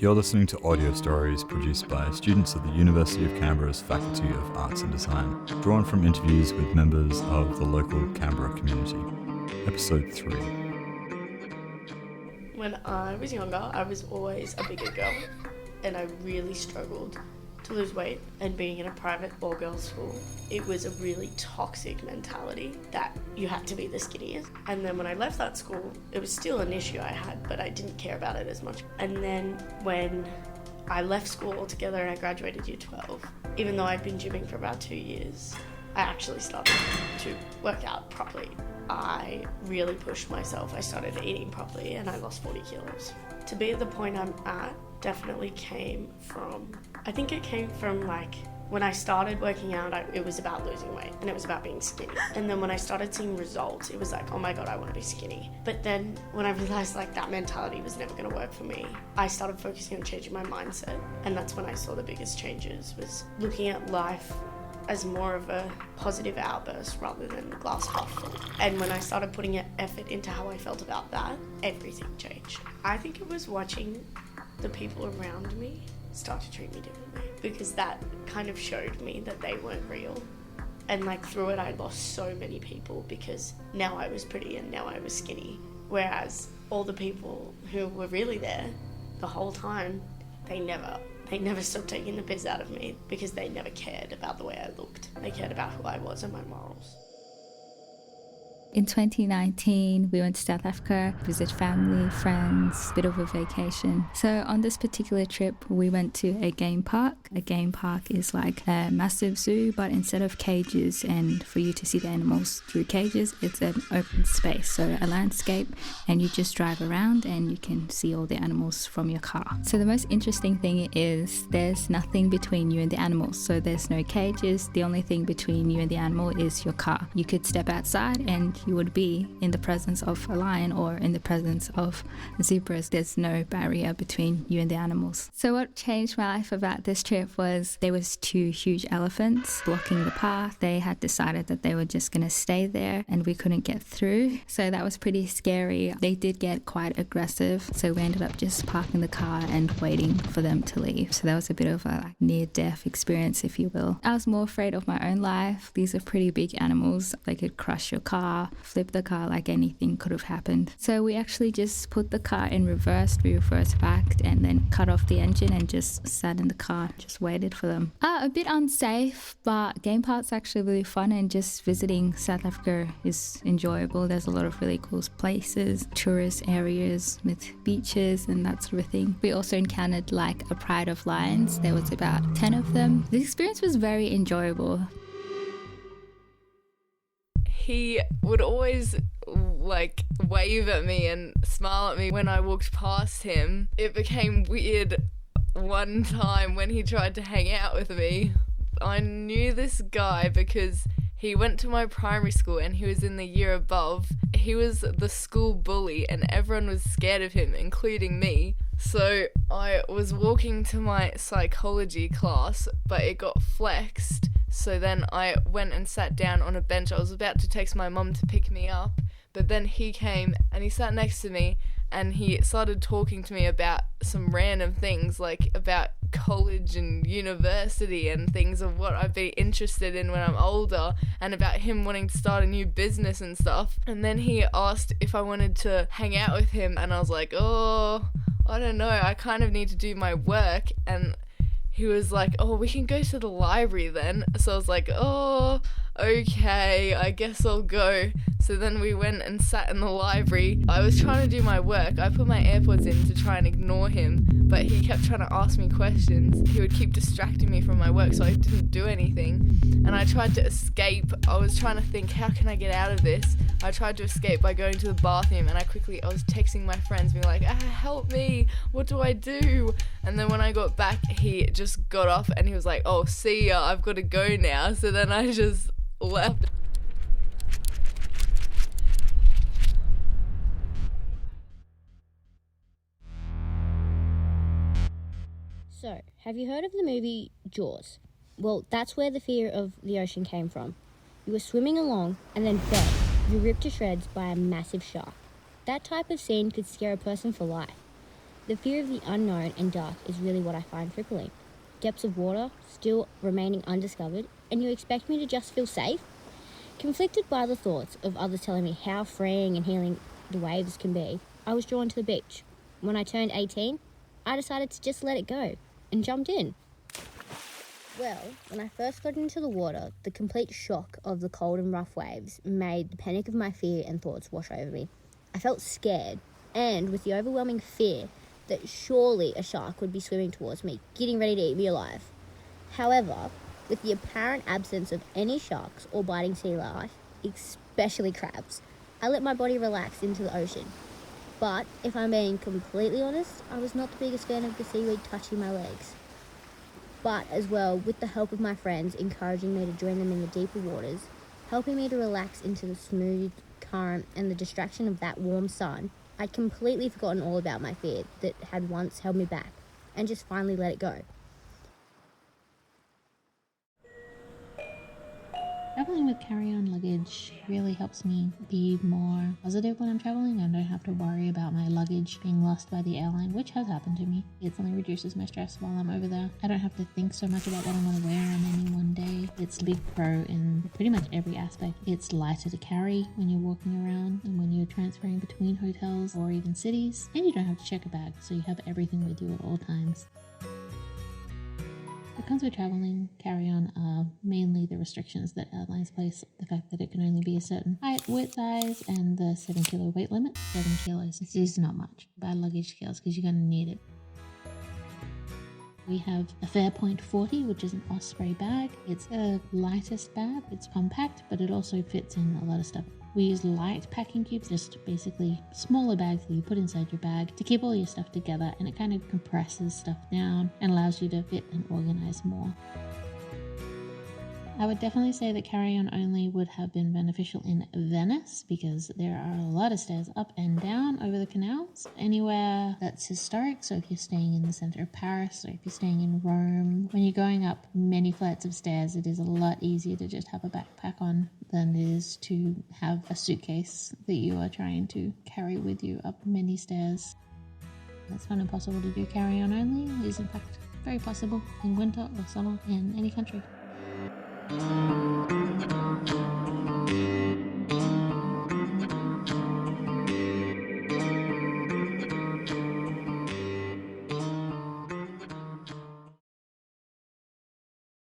You're listening to audio stories produced by students of the University of Canberra's Faculty of Arts and Design, drawn from interviews with members of the local Canberra community. Episode 3. When I was younger, I was always a bigger girl, and I really struggled to lose weight. And being in a private all-girls school, it was a really toxic mentality that you had to be the skinniest. And then when I left that school, it was still an issue I had, but I didn't care about it as much. And then when I left school altogether and I graduated year 12, even though I'd been gymming for about 2 years, I actually started to work out properly. I really pushed myself. I started eating properly and I lost 40 kilos. To be at the point I'm at definitely came from, I think it came from like when I started working out, it was about losing weight and it was about being skinny. And then when I started seeing results, it was like, oh my God, I want to be skinny. But then when I realized like that mentality was never going to work for me, I started focusing on changing my mindset. And that's when I saw the biggest changes, was looking at life as more of a positive outburst rather than glass half full. And when I started putting effort into how I felt about that, everything changed. I think it was watching the people around me start to treat me differently, because that kind of showed me that they weren't real. And like through it, I lost so many people because now I was pretty and now I was skinny. Whereas all the people who were really there the whole time, they never stopped taking the piss out of me, because they never cared about the way I looked. They cared about who I was and my morals. In 2019, we went to South Africa, visit family, friends, bit of a vacation. So on this particular trip, we went to a game park. A game park is like a massive zoo, but instead of cages and for you to see the animals through cages, it's an open space, so a landscape, and you just drive around and you can see all the animals from your car. So the most interesting thing is there's nothing between you and the animals. So there's no cages. The only thing between you and the animal is your car. You could step outside and you would be in the presence of a lion or in the presence of zebras. There's no barrier between you and the animals. So what changed my life about this trip was there was 2 huge elephants blocking the path. They had decided that they were just going to stay there and we couldn't get through. So that was pretty scary. They did get quite aggressive. So we ended up just parking the car and waiting for them to leave. So that was a bit of a near-death experience, if you will. I was more afraid of my own life. These are pretty big animals. They could crush your car, flip the car, like anything could have happened. So we actually just put the car in reverse. We reverse backed and then cut off the engine and just sat in the car, just waited for them. A bit unsafe, but game park's actually really fun, and just visiting South Africa is enjoyable. There's a lot of really cool places, tourist areas with beaches and that sort of thing. We also encountered like a pride of lions. There was about 10 of them. The experience was very enjoyable. He would always like wave at me and smile at me when I walked past him. It became weird one time when he tried to hang out with me. I knew this guy because he went to my primary school and he was in the year above. He was the school bully and everyone was scared of him, including me. So I was walking to my psychology class, but it got flexed. So then I went and sat down on a bench. I was about to text my mum to pick me up, but then he came and he sat next to me and he started talking to me about some random things, like about college and university and things of what I'd be interested in when I'm older, and about him wanting to start a new business and stuff. And then he asked if I wanted to hang out with him, and I was like, oh, I don't know, I kind of need to do my work. And he was like, oh, we can go to the library then. So I was like, oh, okay, I guess I'll go. So then we went and sat in the library. I was trying to do my work. I put my AirPods in to try and ignore him, but he kept trying to ask me questions. He would keep distracting me from my work, so I didn't do anything. And I tried to escape. I was trying to think, how can I get out of this? I tried to escape by going to the bathroom, and I was texting my friends being like, help me, what do I do? And then when I got back, he just got off and he was like, oh, see ya, I've got to go now. So then I just left. So, have you heard of the movie Jaws? Well, that's where the fear of the ocean came from. You were swimming along and then bang, you're ripped to shreds by a massive shark. That type of scene could scare a person for life. The fear of the unknown and dark is really what I find crippling. Depths of water still remaining undiscovered, and you expect me to just feel safe? Conflicted by the thoughts of others telling me how freeing and healing the waves can be, I was drawn to the beach. When I turned 18, I decided to just let it go and jumped in. Well, when I first got into the water, the complete shock of the cold and rough waves made the panic of my fear and thoughts wash over me. I felt scared, and with the overwhelming fear that surely a shark would be swimming towards me, getting ready to eat me alive. However, with the apparent absence of any sharks or biting sea life, especially crabs, I let my body relax into the ocean. But if I'm being completely honest, I was not the biggest fan of the seaweed touching my legs. But as well, with the help of my friends encouraging me to join them in the deeper waters, helping me to relax into the smooth current and the distraction of that warm sun, I'd completely forgotten all about my fear that had once held me back and just finally let it go. Traveling with carry-on luggage really helps me be more positive when I'm traveling. I don't have to worry about my luggage being lost by the airline, which has happened to me. It definitely reduces my stress while I'm over there. I don't have to think so much about what I'm going to wear on any one day. It's a big pro in pretty much every aspect. It's lighter to carry when you're walking around and when you're transferring between hotels or even cities. And you don't have to check a bag, so you have everything with you at all times. What comes with traveling carry-on are mainly the restrictions that airlines place, the fact that it can only be a certain height, width, size, and the 7 kilo weight limit. 7 kilos is not much by luggage scales because you're going to need it. We have a Fairpoint 40, which is an Osprey bag. It's the lightest bag. It's compact, but it also fits in a lot of stuff. We use light packing cubes, just basically smaller bags that you put inside your bag to keep all your stuff together, and it kind of compresses stuff down and allows you to fit and organize more. I would definitely say that carry-on only would have been beneficial in Venice because there are a lot of stairs up and down over the canals. Anywhere that's historic, so if you're staying in the center of Paris or if you're staying in Rome, when you're going up many flights of stairs, it is a lot easier to just have a backpack on than it is to have a suitcase that you are trying to carry with you up many stairs. It's not impossible to do carry-on only. It is in fact very possible in winter or summer in any country.